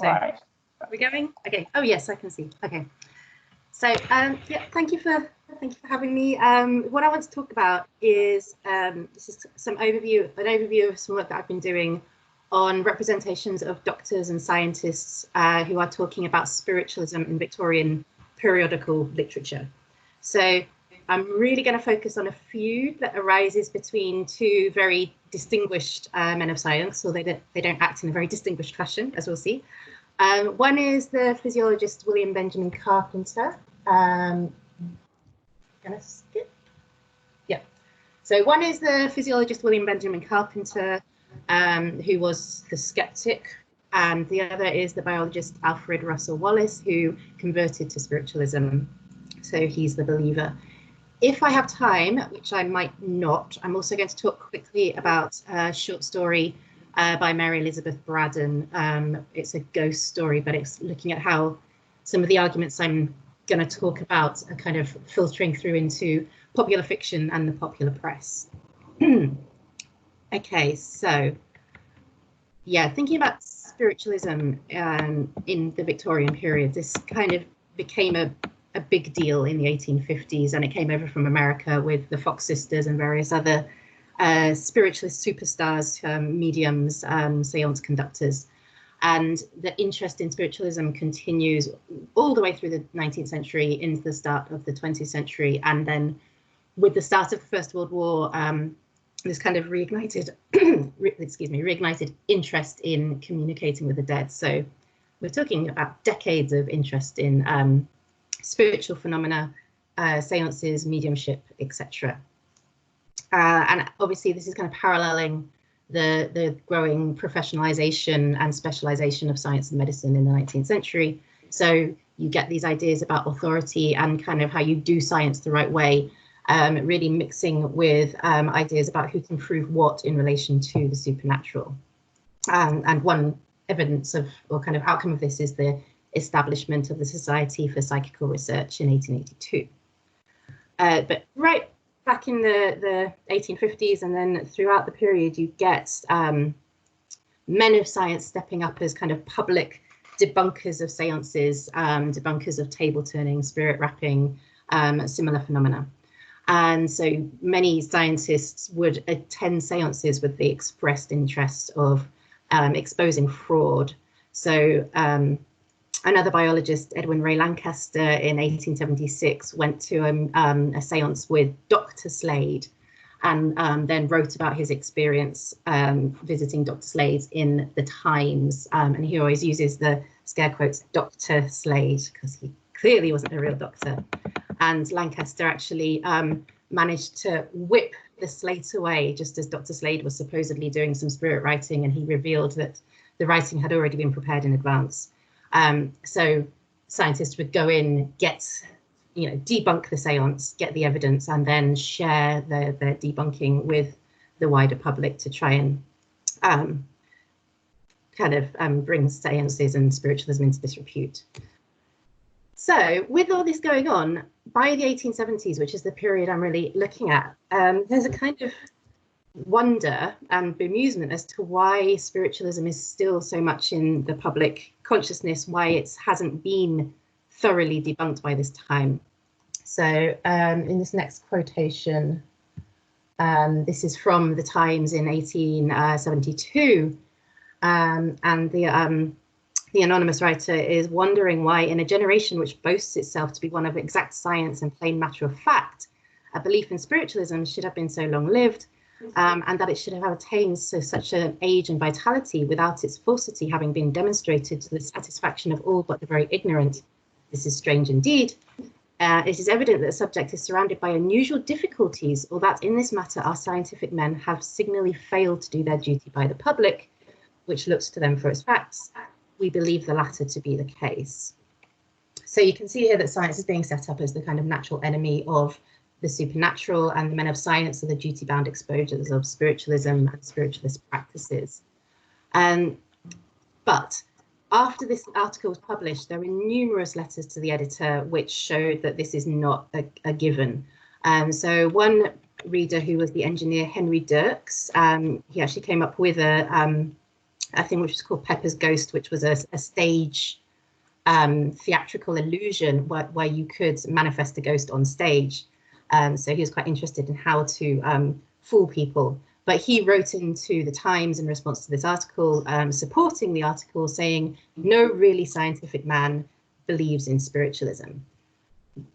So, are we going? Okay. Oh yes, I can see. Okay. So yeah, thank you for having me. What I want to talk about is this is an overview of some work that I've been doing on representations of doctors and scientists who are talking about spiritualism in Victorian periodical literature. So I'm really going to focus on a feud that arises between two very distinguished men of science, although they don't act in a very distinguished fashion, as we'll see. One is the physiologist William Benjamin Carpenter. Gonna skip. Yeah. So one is the physiologist William Benjamin Carpenter, who was the skeptic, and the other is the biologist Alfred Russel Wallace, who converted to spiritualism. So he's the believer. If I have time, which I might not, I'm also going to talk quickly about a short story by Mary Elizabeth Braddon. It's a ghost story, but it's looking at how some of the arguments I'm going to talk about are kind of filtering through into popular fiction and the popular press. Okay, so yeah, thinking about spiritualism in the Victorian period, this kind of became a big deal in the 1850s, and it came over from America with the Fox sisters and various other spiritualist superstars, mediums, seance conductors. And the interest in spiritualism continues all the way through the 19th century into the start of the 20th century. And then with the start of the First World War, this kind of reignited, reignited interest in communicating with the dead. So we're talking about decades of interest in spiritual phenomena, seances, mediumship, etc. And obviously this is kind of paralleling the growing professionalization and specialization of science and medicine in the 19th century. So you get these ideas about authority and kind of how you do science the right way, really mixing with ideas about who can prove what in relation to the supernatural. And one evidence of, or kind of outcome of this, is the establishment of the Society for Psychical Research in 1882. But right back in the 1850s and then throughout the period, you get men of science stepping up as kind of public debunkers of seances, debunkers of table turning, spirit rapping, similar phenomena. And so many scientists would attend seances with the expressed interest of exposing fraud. So another biologist, Edwin Ray Lancaster, in 1876 went to a seance with Dr. Slade, and then wrote about his experience visiting Dr. Slade in the Times. And he always uses the scare quotes, Dr. Slade, because he clearly wasn't a real doctor. And Lancaster actually managed to whip the slate away just as Dr. Slade was supposedly doing some spirit writing, and he revealed that the writing had already been prepared in advance. So scientists would go in, debunk the seance, get the evidence, and then share their debunking with the wider public to try and bring seances and spiritualism into disrepute. So with all this going on, by the 1870s, which is the period I'm really looking at, there's a kind of wonder and bemusement as to why spiritualism is still so much in the public consciousness, why it hasn't been thoroughly debunked by this time. So in this next quotation, this is from the Times in 1872, and the anonymous writer is wondering why, in a generation which boasts itself to be one of exact science and plain matter of fact, a belief in spiritualism should have been so long-lived, and that it should have attained such an age and vitality without its falsity having been demonstrated to the satisfaction of all but the very ignorant. This is strange indeed. It is evident that the subject is surrounded by unusual difficulties, or that in this matter our scientific men have signally failed to do their duty by the public, which looks to them for its facts. We believe the latter to be the case. So you can see here that science is being set up as the kind of natural enemy of the supernatural, and the men of science are the duty-bound exposures of spiritualism and spiritualist practices. But after this article was published, there were numerous letters to the editor which showed that this is not a given. So one reader, who was the engineer Henry Dirks, he actually came up with a a thing which was called Pepper's Ghost, which was a stage theatrical illusion where you could manifest a ghost on stage. So he was quite interested in how to fool people. But he wrote into the Times in response to this article, supporting the article, saying no really scientific man believes in spiritualism.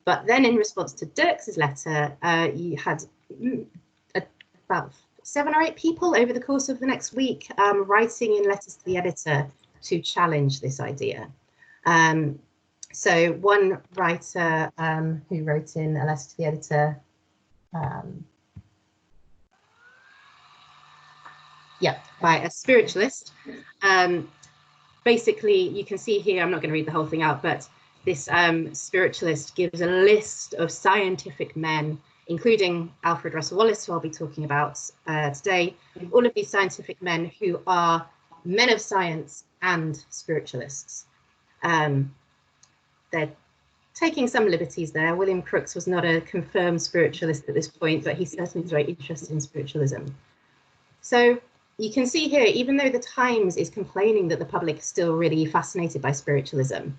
But then in response to Dirks's letter, you had about 7 or 8 people over the course of the next week writing in letters to the editor to challenge this idea. So one writer who wrote in a letter to the editor, by a spiritualist. Basically, you can see here, I'm not going to read the whole thing out, but this spiritualist gives a list of scientific men, including Alfred Russel Wallace, who I'll be talking about today, all of these scientific men who are men of science and spiritualists. They're taking some liberties there. William Crookes was not a confirmed spiritualist at this point, but he certainly was very interested in spiritualism. So you can see here, even though the Times is complaining that the public is still really fascinated by spiritualism,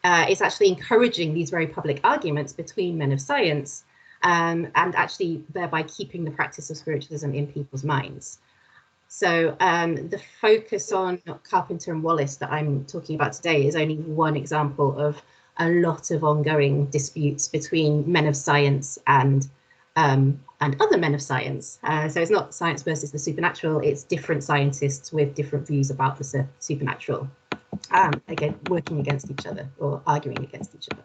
it's actually encouraging these very public arguments between men of science, and actually thereby keeping the practice of spiritualism in people's minds. So the focus on Carpenter and Wallace that I'm talking about today is only one example of a lot of ongoing disputes between men of science and other men of science. So it's not science versus the supernatural, it's different scientists with different views about the supernatural, again, working against each other or arguing against each other.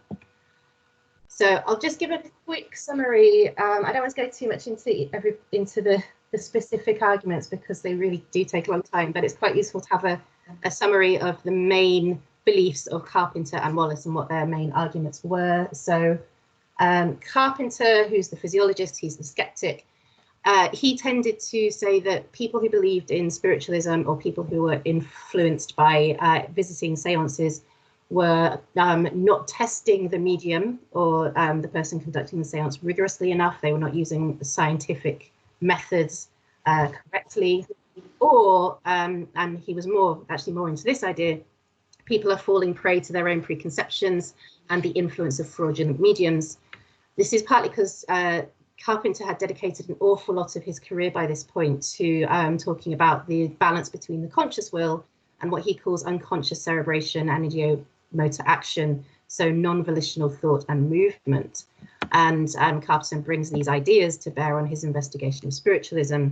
So I'll just give a quick summary. I don't want to go too much into the specific arguments because they really do take a long time, but it's quite useful to have a summary of the main beliefs of Carpenter and Wallace and what their main arguments were. So Carpenter, who's the physiologist, he's the skeptic, he tended to say that people who believed in spiritualism or people who were influenced by visiting seances were not testing the medium or the person conducting the seance rigorously enough. They were not using scientific methods correctly, or, and he was actually more into this idea, people are falling prey to their own preconceptions and the influence of fraudulent mediums. This is partly because Carpenter had dedicated an awful lot of his career by this point to talking about the balance between the conscious will and what he calls unconscious cerebration and ideomotor action, so non-volitional thought and movement. And Carpenter brings these ideas to bear on his investigation of spiritualism.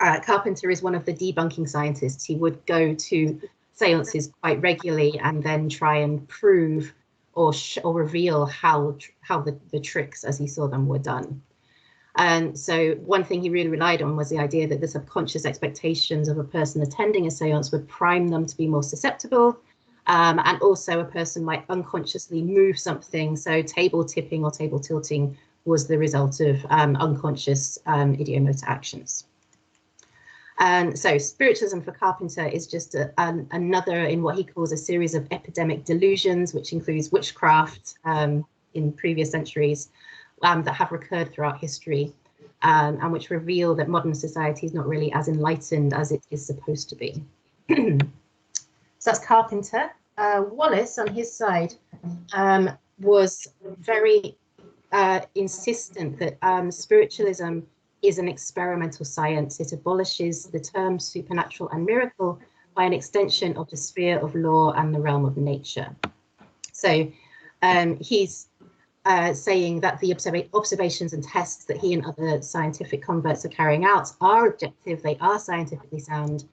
Carpenter is one of the debunking scientists. He would go to seances quite regularly and then try and prove or reveal how the tricks as he saw them were done. And so one thing he really relied on was the idea that the subconscious expectations of a person attending a seance would prime them to be more susceptible. And also a person might unconsciously move something. So table tipping or table tilting was the result of unconscious ideomotor actions. And so spiritualism for Carpenter is just another in what he calls a series of epidemic delusions, which includes witchcraft in previous centuries that have recurred throughout history, and which reveal that modern society is not really as enlightened as it is supposed to be. So that's Carpenter. Wallace, on his side, was very insistent that spiritualism is an experimental science. It abolishes the terms supernatural and miracle by an extension of the sphere of law and the realm of nature. So he's saying that the observations and tests that he and other scientific converts are carrying out are objective, they are scientifically sound.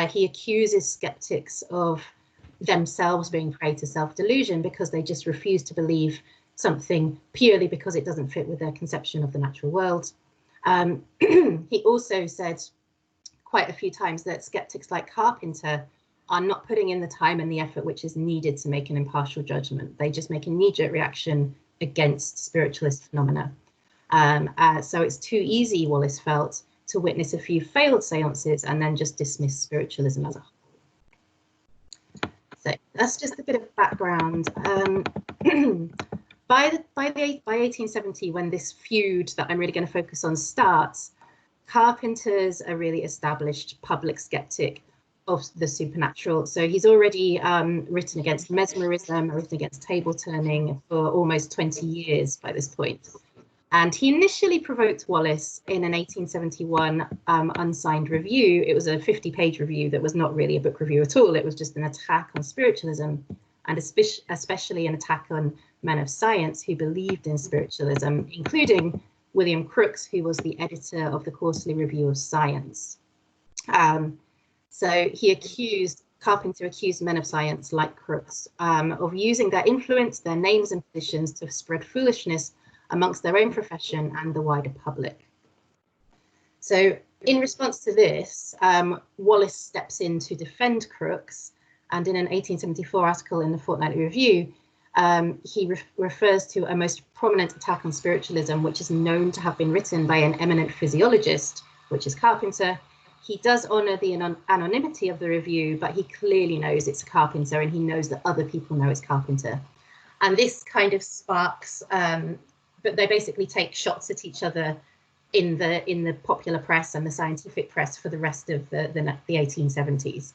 He accuses skeptics of themselves being prey to self-delusion because they just refuse to believe something purely because it doesn't fit with their conception of the natural world. He also said quite a few times that skeptics like Carpenter are not putting in the time and the effort which is needed to make an impartial judgment. They just make a knee-jerk reaction against spiritualist phenomena. So it's too easy, Wallace felt, to witness a few failed seances and then just dismiss spiritualism as a whole. So that's just a bit of background. By 1870, when this feud that I'm really going to focus on starts, Carpenter's a really established public skeptic of the supernatural. So he's already written against mesmerism, written against table turning for almost 20 years by this point. And he initially provoked Wallace in an 1871 unsigned review. It was a 50-page review that was not really a book review at all. It was just an attack on spiritualism, and especially an attack on men of science who believed in spiritualism, including William Crookes, who was the editor of the Quarterly Review of Science. So Carpenter accused men of science like Crookes of using their influence, their names and positions to spread foolishness amongst their own profession and the wider public. So in response to this, Wallace steps in to defend Crookes, and in an 1874 article in the Fortnightly Review, he refers to a most prominent attack on spiritualism, which is known to have been written by an eminent physiologist, which is Carpenter. He does honour the anonymity of the review, but he clearly knows it's Carpenter, and he knows that other people know it's Carpenter. And this kind of sparks, but they basically take shots at each other in the popular press and the scientific press for the rest of the 1870s.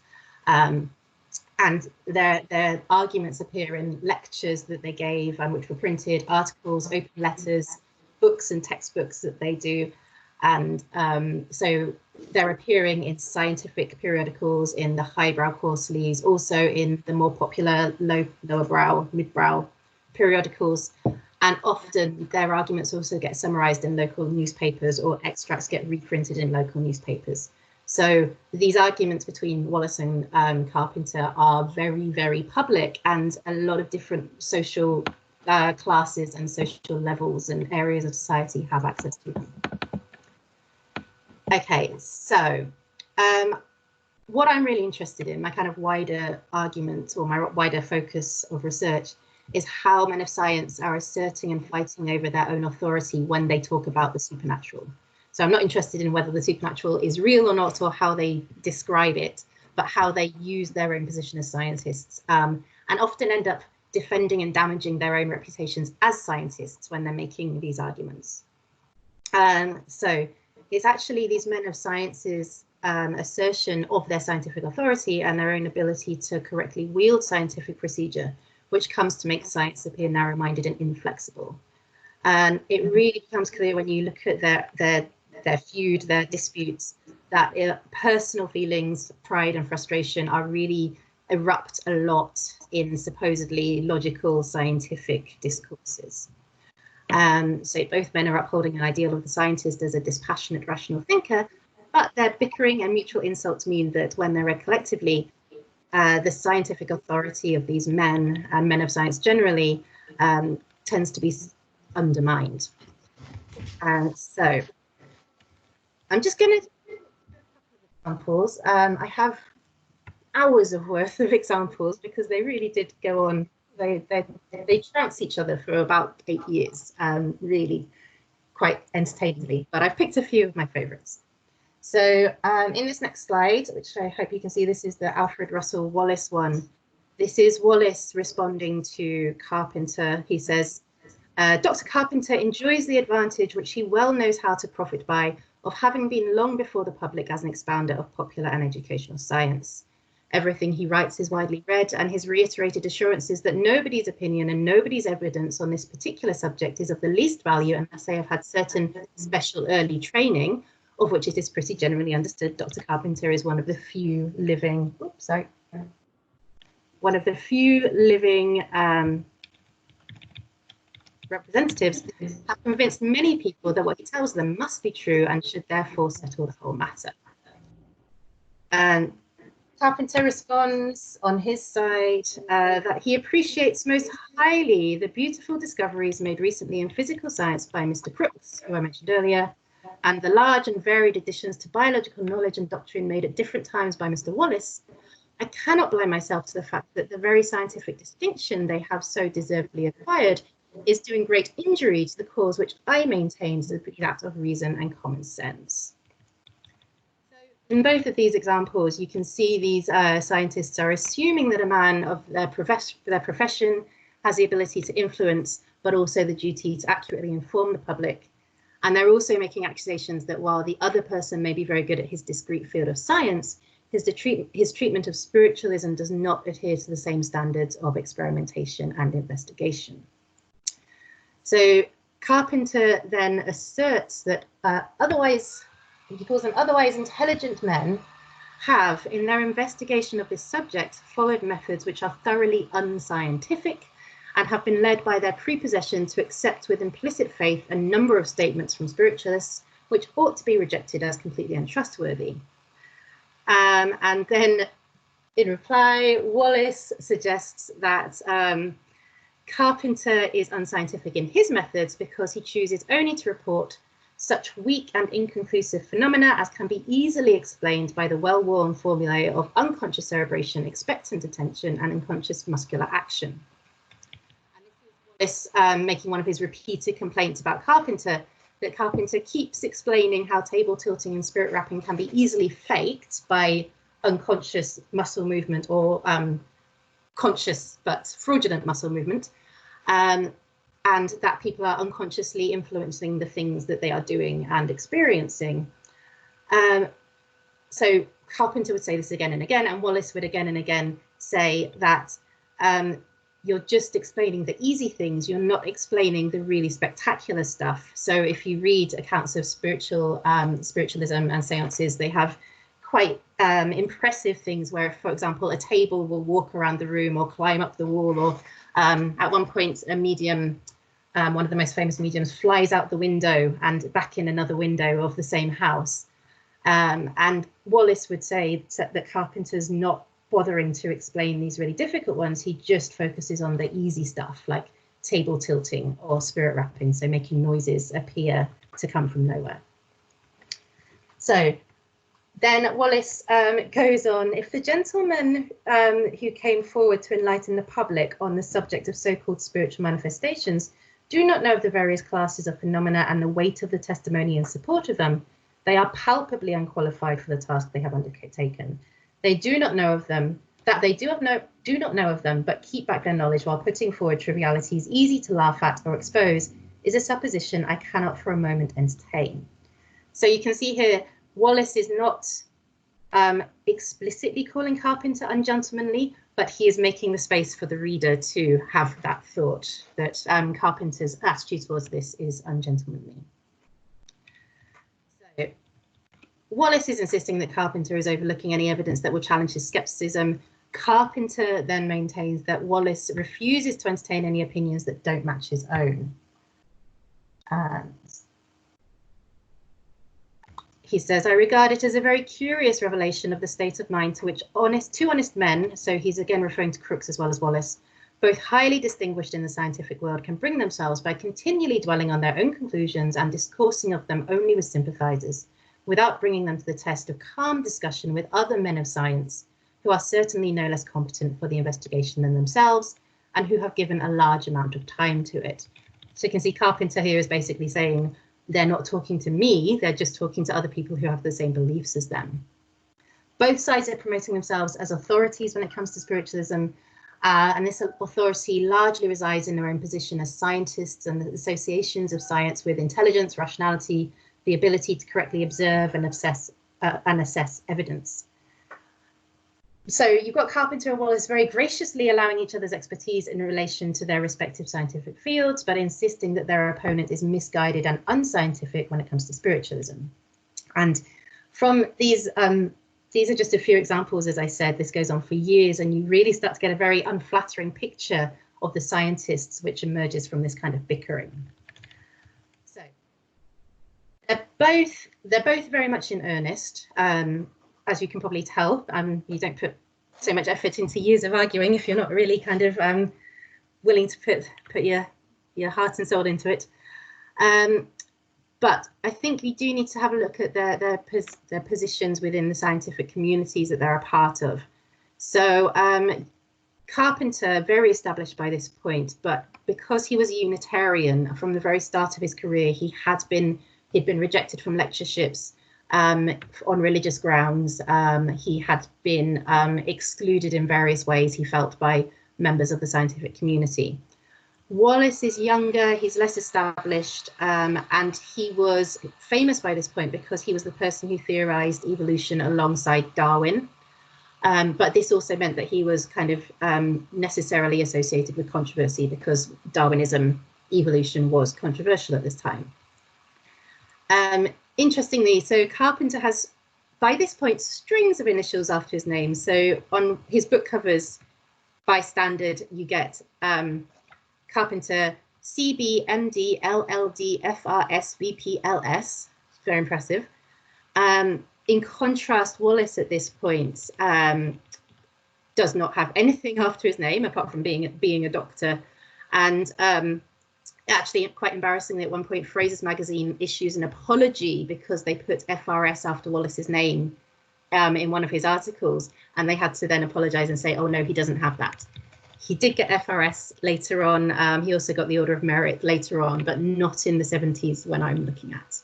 And their arguments appear in lectures that they gave, which were printed, articles, open letters, books and textbooks that they do. And so they're appearing in scientific periodicals, in the highbrow quarterlies, also in the more popular lower brow, mid-brow periodicals. And often their arguments also get summarized in local newspapers, or extracts get reprinted in local newspapers. So these arguments between Wallace and Carpenter are very, very public, and a lot of different social classes and social levels and areas of society have access to them. Okay, so what I'm really interested in, my kind of wider argument, or my wider focus of research, is how men of science are asserting and fighting over their own authority when they talk about the supernatural. So I'm not interested in whether the supernatural is real or not, or how they describe it, but how they use their own position as scientists, and often end up defending and damaging their own reputations as scientists when they're making these arguments. So it's actually these men of science's assertion of their scientific authority and their own ability to correctly wield scientific procedure, which comes to make science appear narrow-minded and inflexible. And it really becomes clear when you look at their feud, their disputes, that personal feelings, pride and frustration are really erupt a lot in supposedly logical scientific discourses. So both men are upholding an ideal of the scientist as a dispassionate, rational thinker, but their bickering and mutual insults mean that when they're read collectively, the scientific authority of these men, and men of science generally, tends to be undermined. And so I'm just going to examples. I have hours of worth of examples because they really did go on. They trounced each other for about 8 years, really quite entertainingly. But I've picked a few of my favourites. So in this next slide, which I hope you can see, this is the Alfred Russel Wallace one. This is Wallace responding to Carpenter. He says, Dr. Carpenter enjoys the advantage, which he well knows how to profit by, of having been long before the public as an expounder of popular and educational science. Everything he writes is widely read, and his reiterated assurances that nobody's opinion and nobody's evidence on this particular subject is of the least value unless they have had certain special early training, of which it is pretty generally understood Dr. Carpenter is one of the few living, representatives, have convinced many people that what he tells them must be true and should therefore settle the whole matter. And Carpenter responds on his side that he appreciates most highly the beautiful discoveries made recently in physical science by Mr. Crookes, who I mentioned earlier, and the large and varied additions to biological knowledge and doctrine made at different times by Mr. Wallace. I cannot blind myself to the fact that the very scientific distinction they have so deservedly acquired is doing great injury to the cause which I maintain to be that of reason and common sense. So in both of these examples, you can see these scientists are assuming that a man of their profession has the ability to influence, but also the duty to accurately inform the public. And they're also making accusations that while the other person may be very good at his discrete field of science, his treatment of spiritualism does not adhere to the same standards of experimentation and investigation. So Carpenter then asserts that he calls them otherwise intelligent men have, in their investigation of this subject, followed methods which are thoroughly unscientific and have been led by their prepossession to accept with implicit faith a number of statements from spiritualists which ought to be rejected as completely untrustworthy. And then in reply, Wallace suggests that Carpenter is unscientific in his methods because he chooses only to report such weak and inconclusive phenomena as can be easily explained by the well-worn formulae of unconscious cerebration, expectant attention, and unconscious muscular action. And this is Wallace making one of his repeated complaints about Carpenter, that Carpenter keeps explaining how table tilting and spirit rapping can be easily faked by unconscious muscle movement or conscious but fraudulent muscle movement, and that people are unconsciously influencing the things that they are doing and experiencing. So Carpenter would say this again and again, and Wallace would again and again say that you're just explaining the easy things, you're not explaining the really spectacular stuff. So if you read accounts of spiritualism and seances, they have quite impressive things where, for example, a table will walk around the room or climb up the wall, or at one point a medium, one of the most famous mediums, flies out the window and back in another window of the same house. And Wallace would say that Carpenter's not bothering to explain these really difficult ones. He just focuses on the easy stuff like table tilting or spirit rapping, so making noises appear to come from nowhere. So then Wallace goes on, if the gentlemen who came forward to enlighten the public on the subject of so-called spiritual manifestations do not know of the various classes of phenomena and the weight of the testimony in support of them, they are palpably unqualified for the task they have undertaken. They do not know of them, do not know of them, but keep back their knowledge while putting forward trivialities easy to laugh at or expose is a supposition I cannot for a moment entertain. So you can see here, Wallace is not explicitly calling Carpenter ungentlemanly, but he is making the space for the reader to have that thought that Carpenter's attitude towards this is ungentlemanly. So Wallace is insisting that Carpenter is overlooking any evidence that will challenge his skepticism. Carpenter then maintains that Wallace refuses to entertain any opinions that don't match his own. And he says, I regard it as a very curious revelation of the state of mind to which two honest men, so he's again referring to Crookes as well as Wallace, both highly distinguished in the scientific world, can bring themselves by continually dwelling on their own conclusions and discoursing of them only with sympathizers, without bringing them to the test of calm discussion with other men of science, who are certainly no less competent for the investigation than themselves, and who have given a large amount of time to it. So you can see Carpenter here is basically saying, they're not talking to me, they're just talking to other people who have the same beliefs as them. Both sides are promoting themselves as authorities when it comes to spiritualism, and this authority largely resides in their own position as scientists and the associations of science with intelligence, rationality, the ability to correctly observe and assess evidence. So you've got Carpenter and Wallace very graciously allowing each other's expertise in relation to their respective scientific fields, but insisting that their opponent is misguided and unscientific when it comes to spiritualism. And from these are just a few examples, as I said, this goes on for years, and you really start to get a very unflattering picture of the scientists, which emerges from this kind of bickering. So they're both very much in earnest. As you can probably tell, you don't put so much effort into years of arguing if you're not really kind of willing to put your heart and soul into it. But I think we do need to have a look at their positions within the scientific communities that they're a part of. So Carpenter, very established by this point, but because he was a Unitarian from the very start of his career, he'd been rejected from lectureships on religious grounds. He had been excluded in various ways, he felt, by members of the scientific community. Wallace is younger, he's less established, and he was famous by this point because he was the person who theorized evolution alongside Darwin. But this also meant that he was kind of necessarily associated with controversy because Darwinism, evolution was controversial at this time. Interestingly, so Carpenter has, by this point, strings of initials after his name. So on his book covers, by standard, you get Carpenter CB, MD, LLD, FRS, VP, LS. Very impressive. In contrast, Wallace at this point does not have anything after his name apart from being a doctor, and actually, quite embarrassingly, at one point, Fraser's magazine issues an apology because they put FRS after Wallace's name in one of his articles, and they had to then apologize and say, oh no, he doesn't have that. He did get FRS later on. He also got the Order of Merit later on, but not in the 70s when I'm looking at.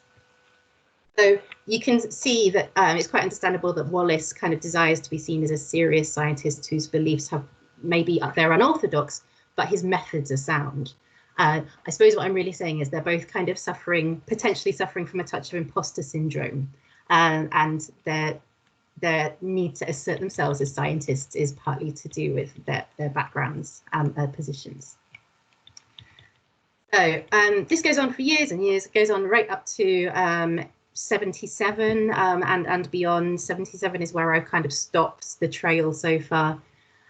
So you can see that it's quite understandable that Wallace kind of desires to be seen as a serious scientist whose beliefs have maybe they're unorthodox, but his methods are sound. I suppose what I'm really saying is they're both kind of potentially suffering from a touch of imposter syndrome, and their need to assert themselves as scientists is partly to do with their backgrounds and their positions. So this goes on for years and years. It goes on right up to 77 and beyond. 77 is where I've kind of stopped the trail so far.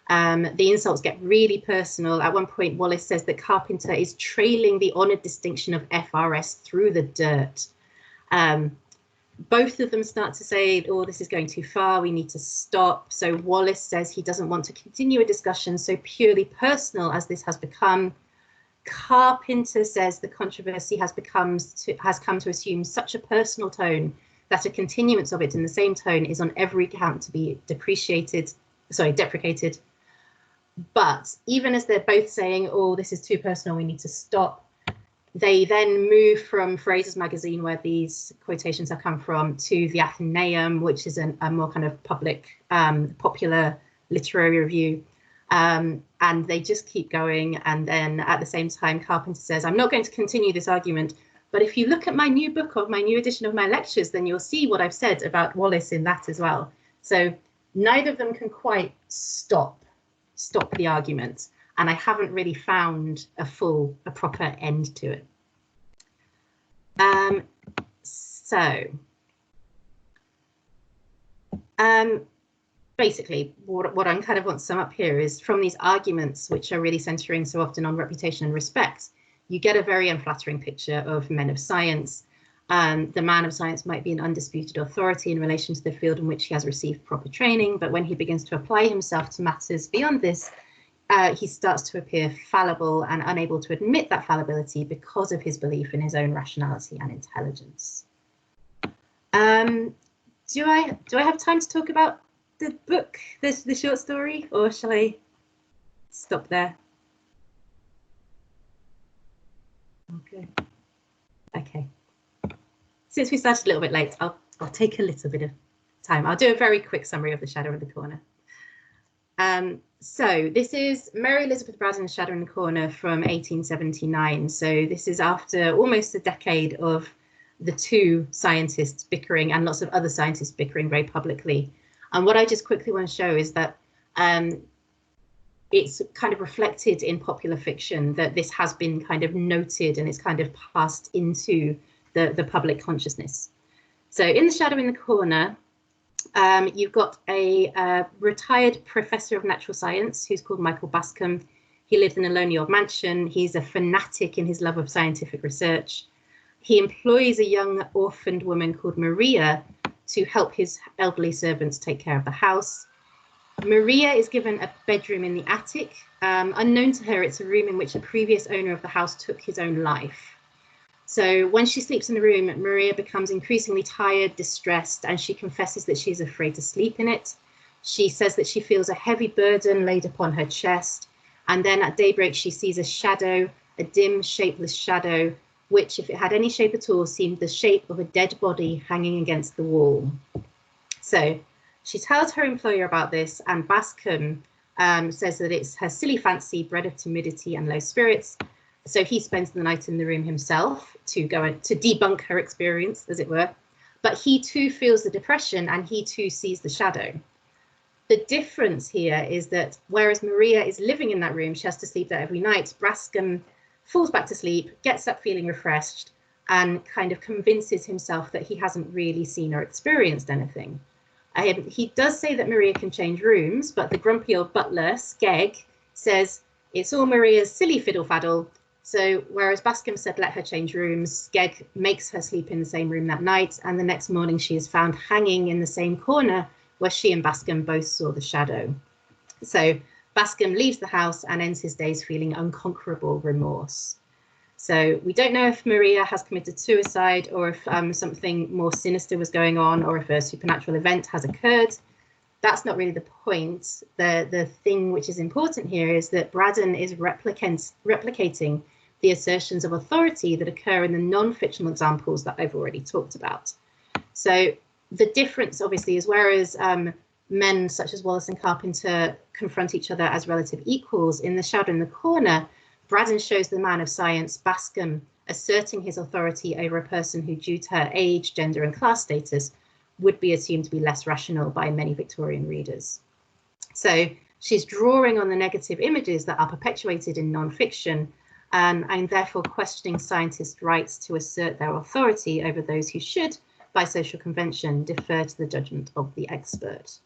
The insults get really personal. At one point, Wallace says that Carpenter is trailing the honoured distinction of FRS through the dirt. Both of them start to say, oh, this is going too far, we need to stop. So Wallace says he doesn't want to continue a discussion so purely personal as this has become. Carpenter says the controversy has come to assume such a personal tone that a continuance of it in the same tone is on every count to be deprecated. But even as they're both saying, oh, this is too personal, we need to stop, they then move from Fraser's magazine, where these quotations have come from, to the Athenaeum, which is a more kind of popular literary review. And they just keep going. And then at the same time, Carpenter says, I'm not going to continue this argument, but if you look at my new book or my new edition of my lectures, then you'll see what I've said about Wallace in that as well. So neither of them can quite stop the argument. And I haven't really found a proper end to it. Basically, what I kind of want to sum up here is from these arguments, which are really centering so often on reputation and respect, you get a very unflattering picture of men of science. The man of science might be an undisputed authority in relation to the field in which he has received proper training, but when he begins to apply himself to matters beyond this, he starts to appear fallible and unable to admit that fallibility because of his belief in his own rationality and intelligence. Do I have time to talk about the book, the short story, or shall I stop there? Okay. Since we started a little bit late, I'll take a little bit of time. I'll do a very quick summary of The Shadow in the Corner. So this is Mary Elizabeth Braddon's Shadow in the Corner from 1879. So this is after almost a decade of the two scientists bickering and lots of other scientists bickering very publicly. And what I just quickly want to show is that it's kind of reflected in popular fiction that this has been kind of noted and it's kind of passed into the public consciousness. So in The Shadow in the Corner, you've got a retired professor of natural science who's called Michael Bascom. He lives in a lonely old mansion. He's a fanatic in his love of scientific research. He employs a young orphaned woman called Maria to help his elderly servants take care of the house. Maria is given a bedroom in the attic. Unknown to her, it's a room in which a previous owner of the house took his own life. So when she sleeps in the room, Maria becomes increasingly tired, distressed, and she confesses that she is afraid to sleep in it. She says that she feels a heavy burden laid upon her chest. And then at daybreak, she sees a shadow, a dim, shapeless shadow, which, if it had any shape at all, seemed the shape of a dead body hanging against the wall. So she tells her employer about this, and Bascom says that it's her silly fancy bred of timidity and low spirits. So he spends the night in the room himself to debunk her experience, as it were. But he too feels the depression, and he too sees the shadow. The difference here is that whereas Maria is living in that room, she has to sleep there every night, Bascom falls back to sleep, gets up feeling refreshed, and kind of convinces himself that he hasn't really seen or experienced anything. He does say that Maria can change rooms, but the grumpy old butler, Skeg, says it's all Maria's silly fiddle faddle. So whereas Bascom said let her change rooms, Skeg makes her sleep in the same room that night, and the next morning she is found hanging in the same corner where she and Bascom both saw the shadow. So Bascom leaves the house and ends his days feeling unconquerable remorse. So we don't know if Maria has committed suicide or if something more sinister was going on or if a supernatural event has occurred. That's not really the point. The thing which is important here is that Braddon is replicating the assertions of authority that occur in the non-fictional examples that I've already talked about. So the difference, obviously, is whereas men such as Wallace and Carpenter confront each other as relative equals, in The Shadow in the Corner, Braddon shows the man of science, Bascom, asserting his authority over a person who, due to her age, gender, and class status, would be assumed to be less rational by many Victorian readers. So she's drawing on the negative images that are perpetuated in non-fiction, and therefore questioning scientists' rights to assert their authority over those who should, by social convention, defer to the judgment of the expert.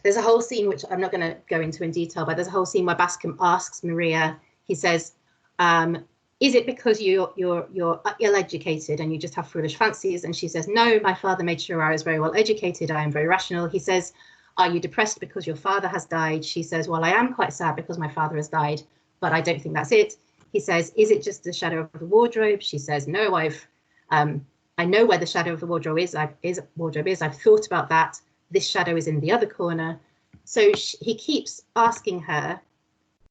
There's a whole scene, which I'm not going to go into in detail, but there's a whole scene where Bascom asks Maria, he says, is it because you're ill-educated and you just have foolish fancies? And she says, no, my father made sure I was very well educated. I am very rational. He says, are you depressed because your father has died? She says, well, I am quite sad because my father has died, but I don't think that's it. He says, is it just the shadow of the wardrobe? She says, no, I know where the shadow of the wardrobe is. I've thought about that. This shadow is in the other corner. So he keeps asking her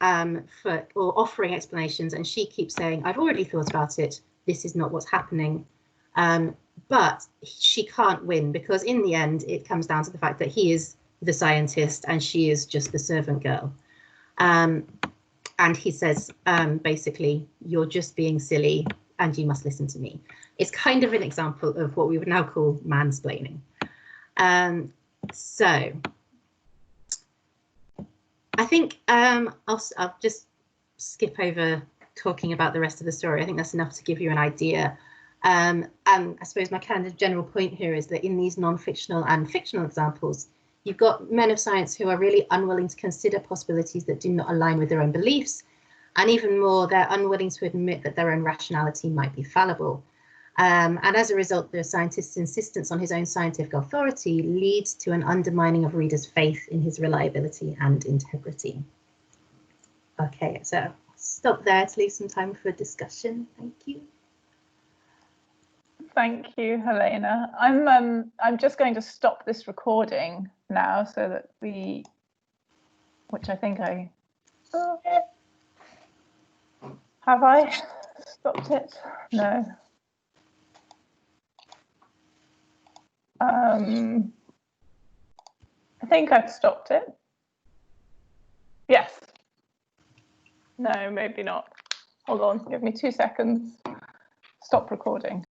or offering explanations, and she keeps saying, I've already thought about it. This is not what's happening. But she can't win, because in the end, it comes down to the fact that he is the scientist and she is just the servant girl. And he says, basically, you're just being silly and you must listen to me. It's kind of an example of what we would now call mansplaining. So I think I'll just skip over talking about the rest of the story. I think that's enough to give you an idea. And I suppose my kind of general point here is that in these non-fictional and fictional examples, you've got men of science who are really unwilling to consider possibilities that do not align with their own beliefs. And even more, they're unwilling to admit that their own rationality might be fallible. And as a result, the scientist's insistence on his own scientific authority leads to an undermining of readers' faith in his reliability and integrity. Okay, so I'll stop there to leave some time for discussion. Thank you. Thank you, Helena. I'm just going to stop this recording now so that which I think I have I stopped it? No. I think I've stopped it. Yes. No, maybe not. Hold on, give me 2 seconds. Stop recording.